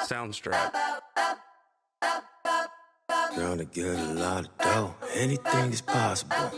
Soundstripe. Trying to get a lot of dough. Anything is possible.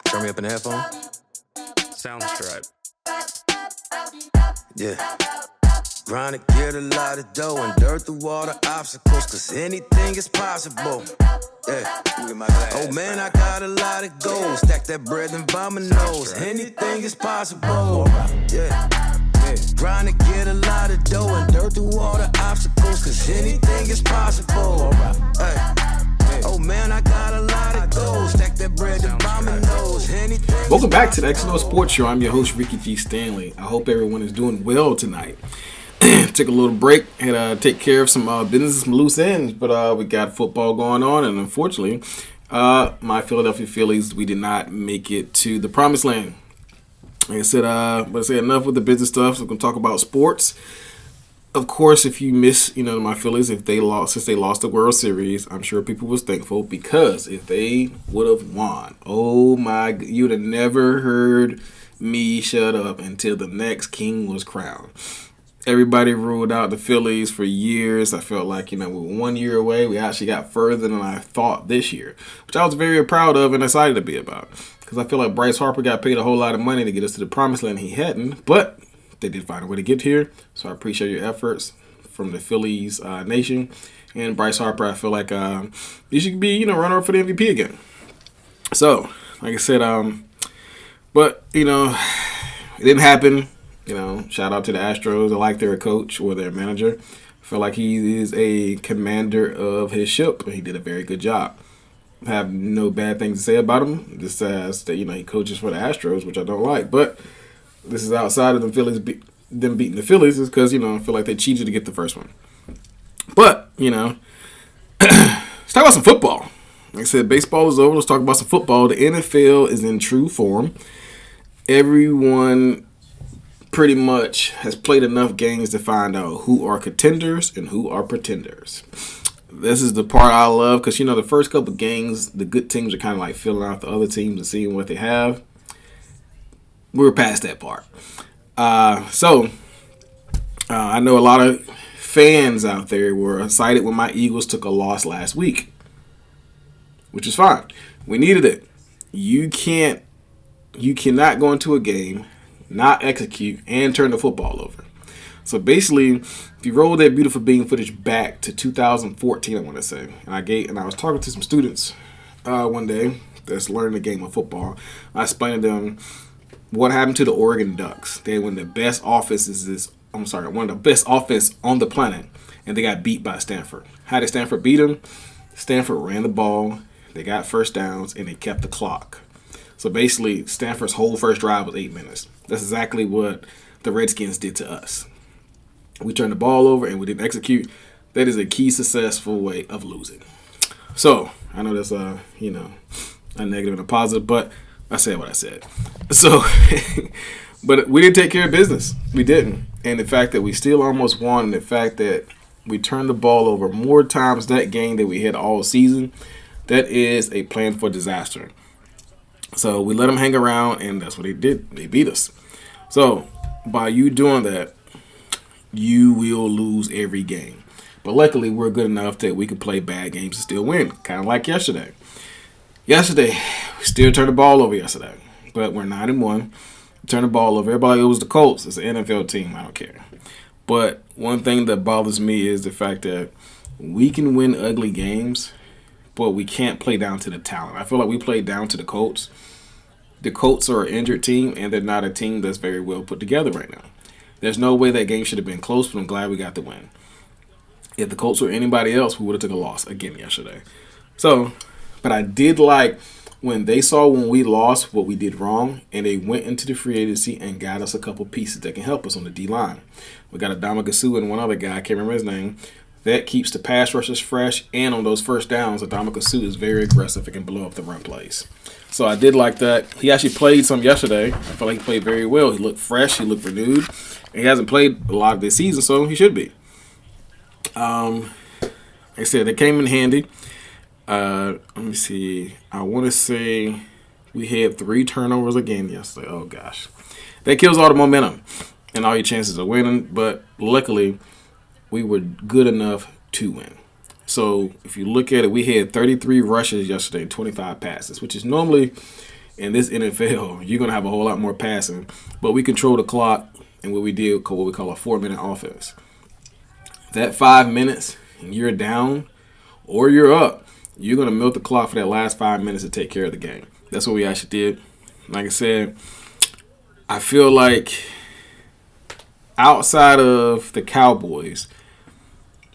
Turn me up in the headphone. Soundstripe. Yeah. Trying to get a lot of dough and dirt through all the obstacles, cause anything is possible. Yeah. Oh man, I got a lot of goals. Stack that bread and by my nose. Anything is possible. Yeah. Trying to get a lot of dough and dirt through all the obstacles, cause anything is possible. Hey. Oh man, I got a lot of goals. Stack that bread and by my nose. Anything. Welcome back to the XandoSports Show. I'm your host, Ricky G. Stanley. I hope everyone is doing well tonight. Took a little break and take care of some business, some loose ends, but we got football going on, and unfortunately, my Philadelphia Phillies, we did not make it to the promised land. Like I said, but enough with the business stuff. So we're gonna talk about sports. Of course, if you miss, my Phillies, since they lost the World Series, I'm sure people was thankful, because if they would have won, oh my, you'd have never heard me shut up until the next king was crowned. Everybody ruled out the Phillies for years. I felt like, we were 1 year away. We actually got further than I thought this year, which I was very proud of and excited to be about, because I feel like Bryce Harper got paid a whole lot of money to get us to the promised land. He hadn't, but they did find a way to get here. So I appreciate your efforts from the Phillies nation. And Bryce Harper, I feel like you should be, runner up for the MVP again. So, like I said, but, it didn't happen. Shout out to the Astros. I like their coach or their manager. I feel like he is a commander of his ship. He did a very good job. I have no bad things to say about him. Just as that, he coaches for the Astros, which I don't like. But this is outside of the Phillies, them beating the Phillies, is because, I feel like they cheated to get the first one. But, let's talk about some football. Like I said, baseball is over. Let's talk about some football. The NFL is in true form. Everyone pretty much has played enough games to find out who are contenders and who are pretenders. This is the part I love, because, the first couple of games, the good teams are kind of like filling out the other teams and seeing what they have. We're past that part. So I know a lot of fans out there were excited when my Eagles took a loss last week, which is fine. We needed it. You cannot go into a game, not execute, and turn the football over. So basically, if you roll that beautiful beam footage back to 2014, I want to say, and I was talking to some students one day that's learning the game of football. I explained to them what happened to the Oregon Ducks. They were one of the best offense on the planet, and they got beat by Stanford. How did Stanford beat them? Stanford ran the ball, they got first downs, and they kept the clock. So basically, Stanford's whole first drive was 8 minutes. That's exactly what the Redskins did to us. We turned the ball over and we didn't execute. That is a key successful way of losing. So I know that's a negative and a positive, but I said what I said. So, but we didn't take care of business. We didn't. And the fact that we still almost won, and the fact that we turned the ball over more times that game than we had all season, that is a plan for disaster. So we let them hang around, and that's what they did. They beat us. So by you doing that, you will lose every game. But luckily, we're good enough that we can play bad games and still win, kind of like yesterday. Yesterday, we still turned the ball over yesterday, but we're 9-1. Turned the ball over. Everybody, it was the Colts. It's an NFL team. I don't care. But one thing that bothers me is the fact that we can win ugly games, but we can't play down to the talent. I feel like we played down to the Colts. The Colts are an injured team, and they're not a team that's very well put together right now. There's no way that game should have been close, but I'm glad we got the win. If the Colts were anybody else, we would have took a loss again yesterday. So, but I did like when they saw when we lost what we did wrong, and they went into the free agency and got us a couple pieces that can help us on the D-line. We got Adama Gasu and one other guy, I can't remember his name, that keeps the pass rushers fresh, and on those first downs, Adama Gasu is very aggressive and can blow up the run plays. So I did like that. He actually played some yesterday. I felt like he played very well. He looked fresh. He looked renewed. And he hasn't played a lot of this season, so he should be. Like I said, they came in handy. Let me see. I want to say we had 3 turnovers again yesterday. Oh, gosh. That kills all the momentum. and all your chances of winning. But luckily, we were good enough to win. So if you look at it, we had 33 rushes yesterday and 25 passes, which is normally in this NFL, you're going to have a whole lot more passing. But we controlled the clock, and what we did, what we call a 4-minute offense. That 5 minutes, and you're down or you're up, you're going to milk the clock for that last 5 minutes to take care of the game. That's what we actually did. Like I said, I feel like outside of the Cowboys,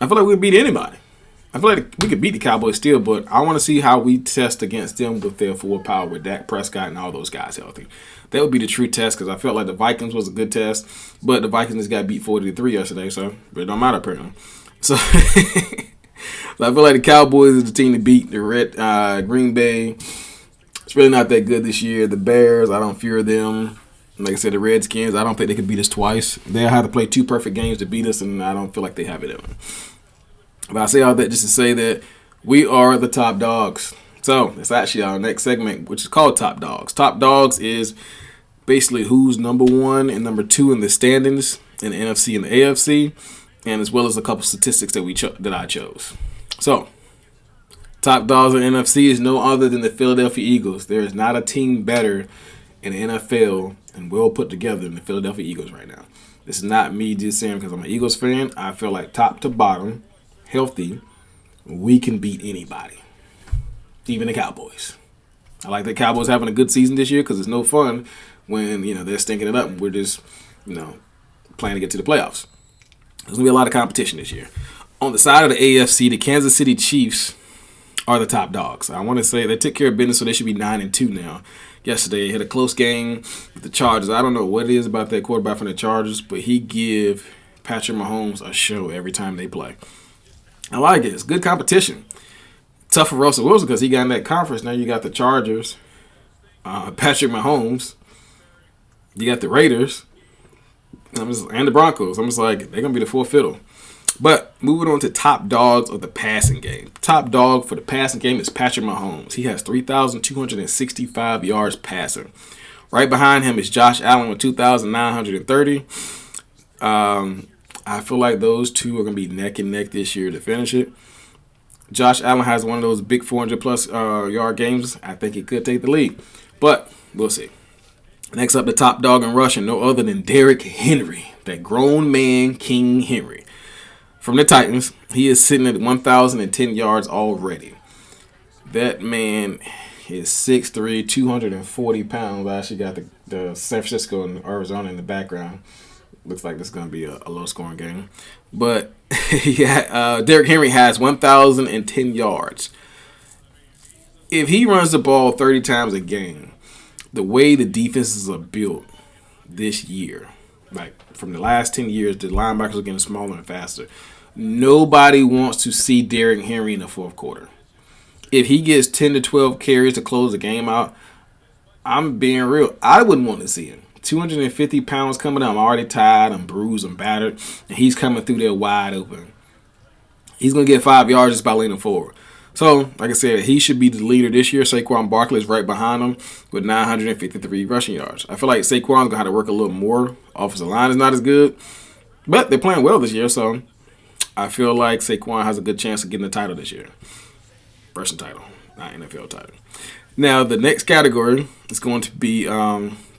I feel like we beat anybody. I feel like we could beat the Cowboys still, but I want to see how we test against them with their full power, with Dak Prescott and all those guys healthy. That would be the true test, because I felt like the Vikings was a good test, but the Vikings just got beat 40-3 yesterday, so it don't matter apparently. So I feel like the Cowboys is the team to beat. The Green Bay, it's really not that good this year. The Bears, I don't fear them. Like I said, the Redskins, I don't think they could beat us twice. They'll have to play 2 perfect games to beat us, and I don't feel like they have it in them. But I say all that just to say that we are the top dogs. So it's actually our next segment, which is called Top Dogs. Top Dogs is basically who's number 1 and number 2 in the standings in the NFC and the AFC, and as well as a couple statistics that I chose. So top dogs in the NFC is no other than the Philadelphia Eagles. There is not a team better in the NFL and well put together than the Philadelphia Eagles right now. This is not me just saying because I'm an Eagles fan. I feel like top to bottom, healthy, we can beat anybody, even the Cowboys. I like the Cowboys having a good season this year because it's no fun when they're stinking it up and we're just playing to get to the playoffs. There's gonna be a lot of competition this year. On the side of the AFC, the Kansas City Chiefs are the top dogs. I want to say they took care of business, so they should be 9-2 now. Yesterday, they had a close game with the Chargers. I don't know what it is about that quarterback from the Chargers, but he give Patrick Mahomes a show every time they play. I like it. It's good competition. Tough for Russell Wilson because he got in that conference. Now you got the Chargers, Patrick Mahomes. You got the Raiders and the Broncos. I'm just like, they're going to be the fourth fiddle. But moving on to top dogs of the passing game. Top dog for the passing game is Patrick Mahomes. He has 3,265 yards passing. Right behind him is Josh Allen with 2,930. I feel like those two are going to be neck and neck this year to finish it. Josh Allen has one of those big 400-plus yard games. I think he could take the lead. But we'll see. Next up, the top dog in rushing, no other than Derrick Henry, that grown man, King Henry. From the Titans, he is sitting at 1,010 yards already. That man is 6'3", 240 pounds. I actually got the San Francisco and Arizona in the background. Looks like this is going to be a low-scoring game. But Derrick Henry has 1,010 yards. If he runs the ball 30 times a game, the way the defenses are built this year, like from the last 10 years, the linebackers are getting smaller and faster. Nobody wants to see Derrick Henry in the fourth quarter. If he gets 10 to 12 carries to close the game out, I'm being real, I wouldn't want to see him. 250 pounds coming out. I'm already tired. I'm bruised. I'm battered. And he's coming through there wide open. He's going to get 5 yards just by leaning forward. So, like I said, he should be the leader this year. Saquon Barkley is right behind him with 953 rushing yards. I feel like Saquon's going to have to work a little more. Offensive line is not as good. But they're playing well this year, so I feel like Saquon has a good chance of getting the title this year. Rushing title, not NFL title. Now, the next category is going to be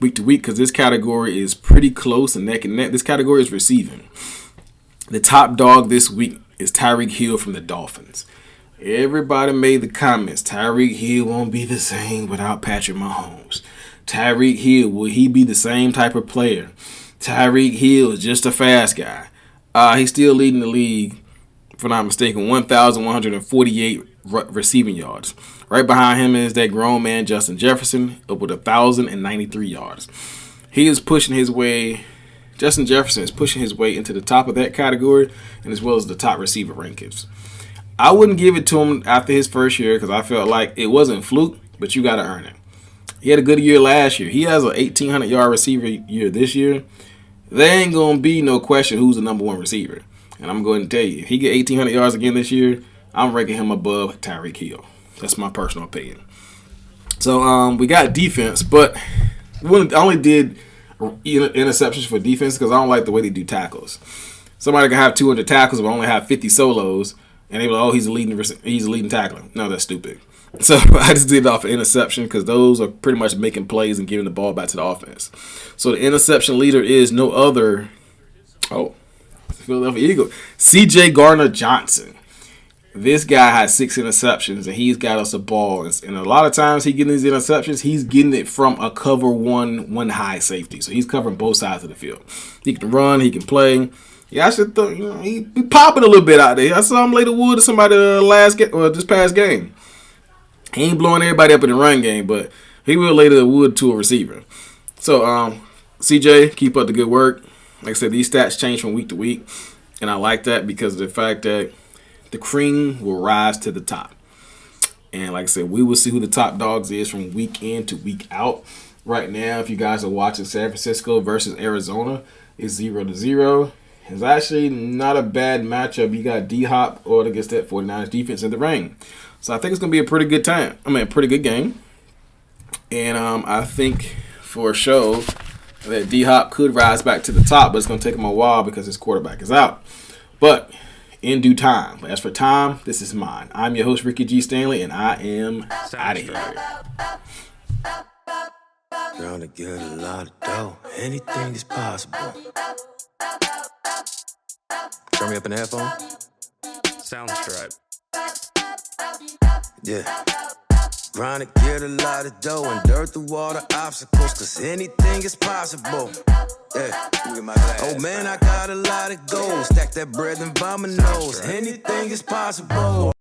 week to week because this category is pretty close and neck and neck. This category is receiving. The top dog this week is Tyreek Hill from the Dolphins. Everybody made the comments, Tyreek Hill won't be the same without Patrick Mahomes. Tyreek Hill, will he be the same type of player? Tyreek Hill is just a fast guy. He's still leading the league, if I'm not mistaken, 1,148 receiving yards. Right behind him is that grown man, Justin Jefferson, up with 1,093 yards. He is pushing his way, Justin Jefferson is pushing his way into the top of that category and as well as the top receiver rankings. I wouldn't give it to him after his first year because I felt like it wasn't fluke, but you got to earn it. He had a good year last year. He has an 1,800-yard receiver year this year. There ain't going to be no question who's the number one receiver. And I'm going to tell you, if he get 1,800 yards again this year, I'm ranking him above Tyreek Hill. That's my personal opinion. So we got defense, but I only did interceptions for defense because I don't like the way they do tackles. Somebody can have 200 tackles but only have 50 solos, and they be like, "Oh, he's a leading tackler." No, that's stupid. So I just did it off of interception because those are pretty much making plays and giving the ball back to the offense. So the interception leader is no other. Oh, Philadelphia Eagle, C.J. Gardner-Johnson. This guy has 6 interceptions, and he's got us a ball. And a lot of times he getting these interceptions, he's getting it from a cover one high safety. So he's covering both sides of the field. He can run, he can play. Yeah, I should he popping a little bit out there. I saw him lay the wood to somebody this past game. He ain't blowing everybody up in the run game, but he will lay the wood to a receiver. So, CJ, keep up the good work. Like I said, these stats change from week to week, and I like that because of the fact that the cream will rise to the top. And like I said, we will see who the top dogs is from week in to week out. Right now, if you guys are watching San Francisco versus Arizona, it's 0-0. It's actually not a bad matchup. You got D-Hop or against that 49ers defense in the rain. So I think it's going to be a pretty good time. A pretty good game. And I think for sure that D-Hop could rise back to the top, but it's going to take him a while because his quarterback is out. But in due time. As for time, this is mine. I'm your host, Ricky G. Stanley, and I am out of here. Trying to get a lot of dough. Anything is possible. Turn me up in the headphone. Soundstripe. Yeah. Trying to get a lot of dough and dirt through all the obstacles, cause anything is possible. Yeah. Oh man, I got a lot of gold. Stack that bread and vomit nose. Anything is possible.